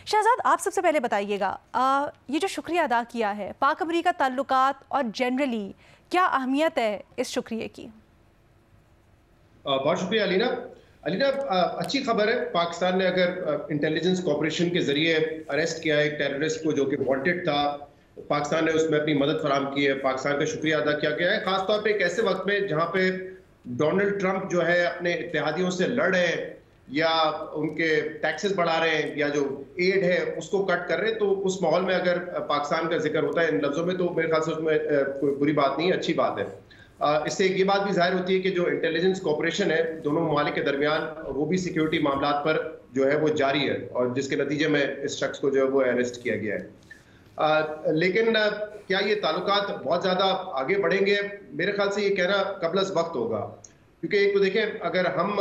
शहजाद, आप सबसे पहले बताइएगा, ये जो शुक्रिया अदा किया है, पाक अमरीका ताल्लुकात और जनरली क्या अहमियत है इस शुक्रिया की? बहुत शुक्रिया अलीना। अलीना, अच्छी खबर है। पाकिस्तान ने अगर इंटेलिजेंस कॉपरेशन के जरिए अरेस्ट किया है एक टेररिस्ट को जो कि वांटेड था, पाकिस्तान ने उसमें अपनी मदद फराहम की है, पाकिस्तान का शुक्रिया अदा किया गया है। खासतौर पर एक ऐसे वक्त में जहाँ पे डोनाल्ड ट्रंप जो है अपने इत्तेहादियों से लड़ रहे हैं या उनके टैक्सेस बढ़ा रहे हैं या जो एड है उसको कट कर रहे हैं, तो उस माहौल में अगर पाकिस्तान का जिक्र होता है इन लफ्जों में तो मेरे ख्याल से उसमें कोई बुरी बात नहीं है, अच्छी बात है। इससे ये बात भी जाहिर होती है कि जो इंटेलिजेंस कॉपरेशन है दोनों ममालिक के दरमियान, वो भी सिक्योरिटी मामलात पर जो है वो जारी है और जिसके नतीजे में इस शख्स को जो है वो अरेस्ट किया गया है। लेकिन क्या ये ताल्लुकात बहुत ज़्यादा आगे बढ़ेंगे? मेरे ख्याल से ये कहना क़ब्ल वक्त होगा, क्योंकि एक तो देखें, अगर हम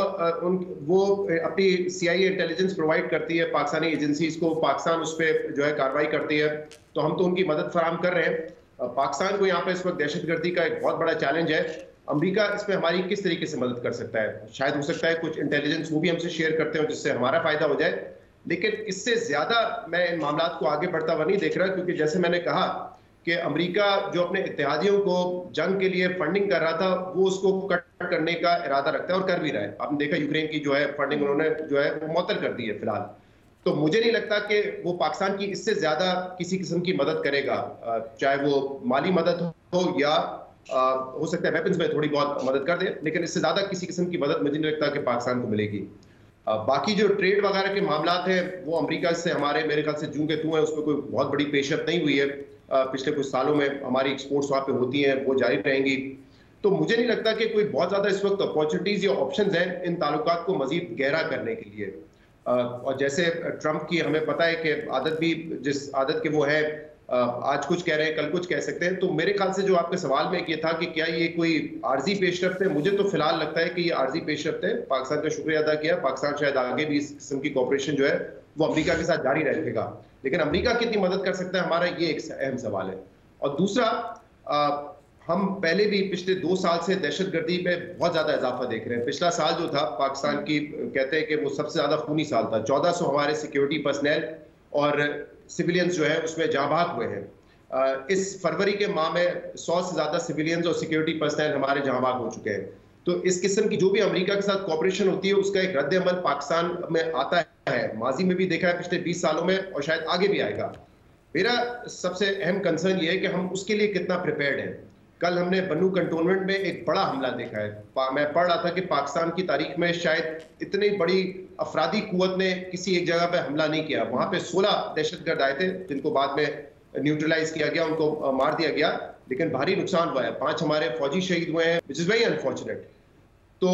वो अपनी CIA इंटेलिजेंस प्रोवाइड करती है पाकिस्तानी एजेंसीज को, पाकिस्तान उस पर जो है कार्रवाई करती है, तो हम तो उनकी मदद फराहम कर रहे हैं। पाकिस्तान को यहाँ पे इस वक्त दहशतगर्दी का एक बहुत बड़ा चैलेंज है। अमेरिका इसमें हमारी किस तरीके से मदद कर सकता है? शायद हो सकता है कुछ इंटेलिजेंस वो भी हमसे शेयर करते हो जिससे हमारा फायदा हो जाए, लेकिन इससे ज्यादा मैं इन मामलात को आगे बढ़ता हुआ नहीं देख रहा, क्योंकि जैसे मैंने कहा कि अमेरिका जो अपने इत्तेहादियों को जंग के लिए फंडिंग कर रहा था वो उसको कट करने का इरादा रखता है और कर भी रहा है। आपने देखा यूक्रेन की जो है फंडिंग उन्होंने जो है वो मुअत्तल कर दी है फिलहाल। तो मुझे नहीं लगता कि वो पाकिस्तान की इससे ज्यादा किसी किस्म की मदद करेगा, चाहे वो माली मदद हो या हो सकता है वेपन्स में थोड़ी बहुत मदद कर दे, लेकिन इससे ज्यादा किसी किस्म की मदद मुझे नहीं लगता कि पाकिस्तान को मिलेगी। बाकी जो ट्रेड वगैरह के मामलात हैं वो अमेरिका से हमारे मेरे ख्याल से जूं के तू हैं, उसमें कोई बहुत बड़ी पेशरफ नहीं हुई है। पिछले कुछ सालों में हमारी एक्सपोर्ट्स वहाँ पे होती हैं, वो जारी रहेंगी। तो मुझे नहीं लगता कि कोई बहुत ज्यादा इस वक्त अपॉर्चुनिटीज या ऑप्शंस हैं इन ताल्लुकात को मजीद गहरा करने के लिए। और जैसे ट्रंप की हमें पता है कि आदत भी जिस आदत के वो है, आज कुछ कह रहे हैं कल कुछ कह सकते हैं। तो मेरे ख्याल से जो आपके सवाल में ये था कि क्या ये कोई आर्जी पेशरफ्त है, मुझे तो फिलहाल लगता है कि ये आर्जी पेशरफ्त है। पाकिस्तान का शुक्रिया अदा किया, पाकिस्तान शायद आगे भी इस किस्म की कॉपरेशन जो है वो अमेरिका के साथ जारी रहेगा, लेकिन अमेरिका कितनी मदद कर सकता है हमारा ये एक अहम सवाल है। और दूसरा, हम पहले भी पिछले 2 साल से दहशतगर्दी पे बहुत ज्यादा इजाफा देख रहे हैं। पिछला साल जो था पाकिस्तान की कहते हैं कि वो सबसे ज्यादा खूनी साल था। 1400 हमारे सिक्योरिटी पर्सनल और सिविलियंस जो है उसमें जाँ भाग हुए हैं। इस फरवरी के माह में 100 से ज्यादा सिविलियंस और सिक्योरिटी पर्सनल हमारे जाँ भाग हो चुके हैं। तो इस किस्म की जो भी अमेरिका के साथ कॉपरेशन होती है उसका एक रद्द अमल पाकिस्तान में आता है, माजी में भी देखा है पिछले 20 सालों में और शायद आगे भी आएगा। मेरा सबसे अहम कंसर्न ये है कि हम उसके लिए कितना प्रिपेयर्ड हैं। कल हमने बन्नू कंटोनमेंट में एक बड़ा हमला देखा है। मैं पढ़ रहा था कि पाकिस्तान की तारीख में शायद इतनी बड़ी अफरादी कुव्वत ने किसी एक जगह पे हमला नहीं किया। वहां पे 16 दहशतगर्द आए थे जिनको बाद में न्यूट्रलाइज किया गया, उनको मार दिया गया, लेकिन भारी नुकसान हुआ है। 5 हमारे फौजी शहीद हुए हैं, विच इज वेरी अनफॉर्चुनेट। तो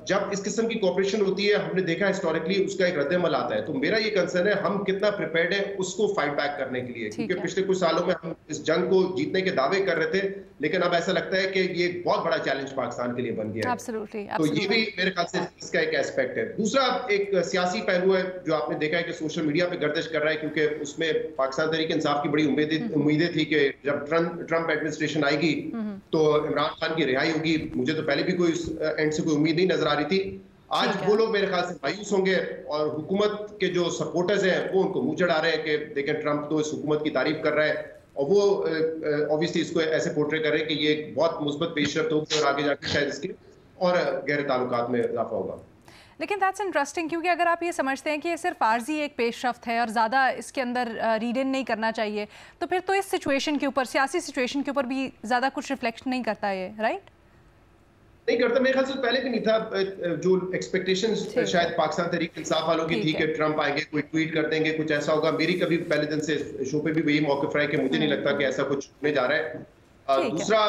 जब इस किस्म की कॉपरेशन होती है, हमने देखा हिस्टोरिकली उसका एक रद्द-ए-अमल आता है। तो मेरा ये कंसर्न है हम कितना प्रिपेयर्ड है उसको फाइट बैक करने के लिए, क्योंकि पिछले कुछ सालों में हम इस जंग को जीतने के दावे कर रहे थे, लेकिन अब ऐसा लगता है कि ये एक बहुत बड़ा चैलेंज पाकिस्तान के लिए बन गया है। तो ये भी मेरे ख्याल से इसका एक एस्पेक्ट है। दूसरा एक सियासी पहलू है जो आपने देखा है कि सोशल मीडिया पे गर्दिश कर रहा है, क्योंकि उसमें पाकिस्तान तहरीक इंसाफ की बड़ी उम्मीदें थी कि जब ट्रंप एडमिनिस्ट्रेशन आएगी तो इमरान खान की रिहाई होगी। मुझे तो पहले भी कोई एंड से कोई उम्मीद नहीं नजर आ रही थी। आज वो लोग मेरे ख्याल से मायूस होंगे और हुकूमत के जो सपोर्टर्स हैं वो उनको मुंह चढ़ा रहे हैं कि देखें ट्रंप तो इस हुकूमत की तारीफ कर रहा है, और वो ऑब्वियसली इसको ऐसे पोर्ट्रे कर रहे हैं कि ये एक बहुत मुस्बत पेशरफ्त होगी और आगे जाकर शायद इसके और गहरे ताल्लुकात में इजाफा होगा। लेकिन दैट्स इंटरेस्टिंग, क्योंकि अगर आप ये समझते हैं कि ये सिर्फ आर्जी एक पेशरफ्त है और ज़्यादा इसके अंदर रीड इन नहीं करना चाहिए, तो फिर तो इस सिचुएशन के ऊपर, सियासी सिचुएशन के ऊपर भी ज़्यादा कुछ रिफ्लेक्ट नहीं करता ये, राइट? नहीं करता। मेरे ख्याल से पहले भी नहीं था। जो एक्सपेक्टेशंस शायद पाकिस्तान तहरीक इंसाफ वालों की थी कि ट्रंप आएंगे, कोई ट्वीट कर देंगे, कुछ ऐसा होगा। मेरी कभी पहले दिन से शो पे भी वही मौक़िफ़ रहा है कि मुझे नहीं लगता कि ऐसा कुछ होने जा रहा है। दूसरा,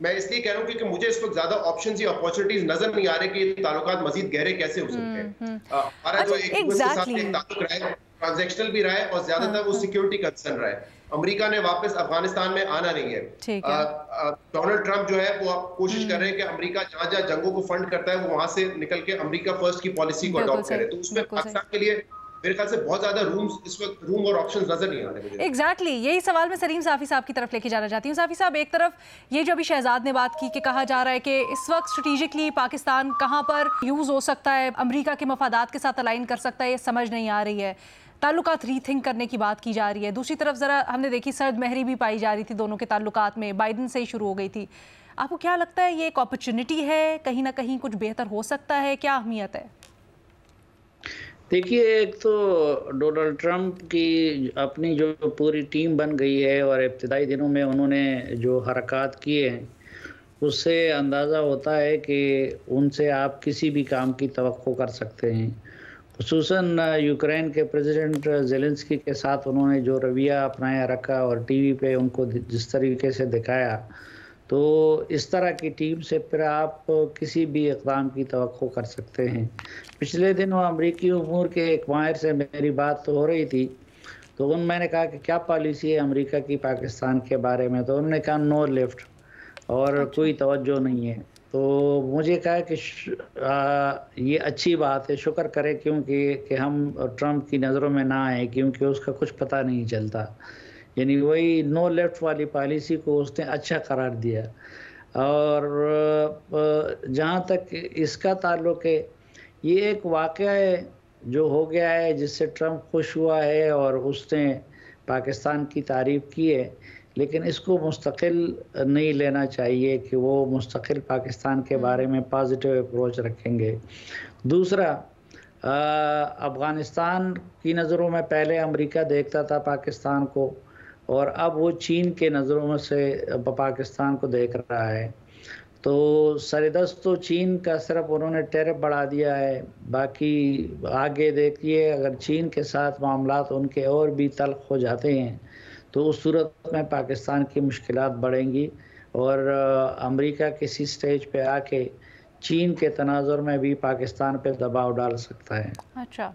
मैं इसलिए कह रहा हूँ क्योंकि मुझे इस वक्त ज्यादा ऑप्शंस या अपॉर्चुनिटीज नजर नहीं आ रहे कि ताल्लुकात मजीद गहरे कैसे हो सकते हैं। हमारा जो एक ताल्लुक रहा है ट्रांजैक्शनल भी रहा है और ज्यादातर वो सिक्योरिटी कंसर्न रहा है। अमेरिका ने वापस अफगानिस्तान में आना नहीं है। डोनाल्ड ट्रंप जो है वो कोशिश कर रहे हैं कि अमेरिका जहां जहां जंगों को फंड करता है वो वहां से निकल के अमेरिका फर्स्ट की पॉलिसी को अडॉप्ट करे। तो उसमें पाकिस्तान के लिए मेरे ख्याल से बहुत ज्यादा इस वक्त रूम और ऑप्शंस नजर नहीं आ रहे मुझे। एग्जैक्टली यही सवाल मैं सलीम साफी साहब की तरफ लेके जाना चाहती हूँ। साफी साहब, एक तरफ ये जो अभी शहजाद ने बात की कि कहा जा रहा है कि इस वक्त स्ट्रेटेजिकली पाकिस्तान कहाँ पर यूज हो सकता है, अमेरिका के मफादात के साथ अलाइन कर सकता है, ये समझ नहीं आ रही है। ताल्लुकात रीथिंक करने की बात की जा रही है। दूसरी तरफ ज़रा हमने देखी सर्द महरी भी पाई जा रही थी दोनों के ताल्लुकात में, बाइडन से ही शुरू हो गई थी। आपको क्या लगता है ये एक अपॉर्चुनिटी है, कहीं ना कहीं कुछ बेहतर हो सकता है, क्या अहमियत है? देखिए, एक तो डोनाल्ड ट्रंप की अपनी जो पूरी टीम बन गई है और इब्तिदाई दिनों में उन्होंने जो हरकत किए हैं, उससे अंदाज़ा होता है कि उनसे आप किसी भी काम की तवक्को कर सकते हैं। खुसूसन यूक्रेन के प्रेसिडेंट ज़ेलेंस्की के साथ उन्होंने जो रवैया अपनाया रखा और टीवी पे उनको जिस तरीके से दिखाया, तो इस तरह की टीम से फिर आप किसी भी इक़दाम की तवक्को कर सकते हैं। पिछले दिनों अमरीकी उमूर के एक माहिर से मेरी बात तो हो रही थी, तो मैंने कहा कि क्या पॉलिसी है अमेरिका की पाकिस्तान के बारे में, तो उन्होंने कहा नो लिफ्ट और कोई तवज्जो नहीं है। तो मुझे कहा कि ये अच्छी बात है, शुक्र करें कि हम ट्रंप की नज़रों में ना आए, क्योंकि उसका कुछ पता नहीं चलता। यानी वही नो लेफ्ट वाली पॉलिसी को उसने अच्छा करार दिया। और जहाँ तक इसका ताल्लुक है, ये एक वाक़या है जो हो गया है जिससे ट्रंप खुश हुआ है और उसने पाकिस्तान की तारीफ़ की है, लेकिन इसको मुस्तकिल नहीं लेना चाहिए कि वो मुस्तकिल पाकिस्तान के बारे में पॉजिटिव अप्रोच रखेंगे। दूसरा, अफ़गानिस्तान की नज़रों में पहले अमेरिका देखता था पाकिस्तान को, और अब वो चीन के नज़रों में से पाकिस्तान को देख रहा है। तो सरदस्त तो चीन का सिर्फ उन्होंने टैरिफ बढ़ा दिया है, बाकी आगे देखिए अगर चीन के साथ मामलात उनके और भी तल्ख हो जाते हैं तो उस सूरत में पाकिस्तान की मुश्किलात बढ़ेंगी और अमेरिका किसी स्टेज पे आके चीन के तनाजुर में भी पाकिस्तान पे दबाव डाल सकता है। अच्छा।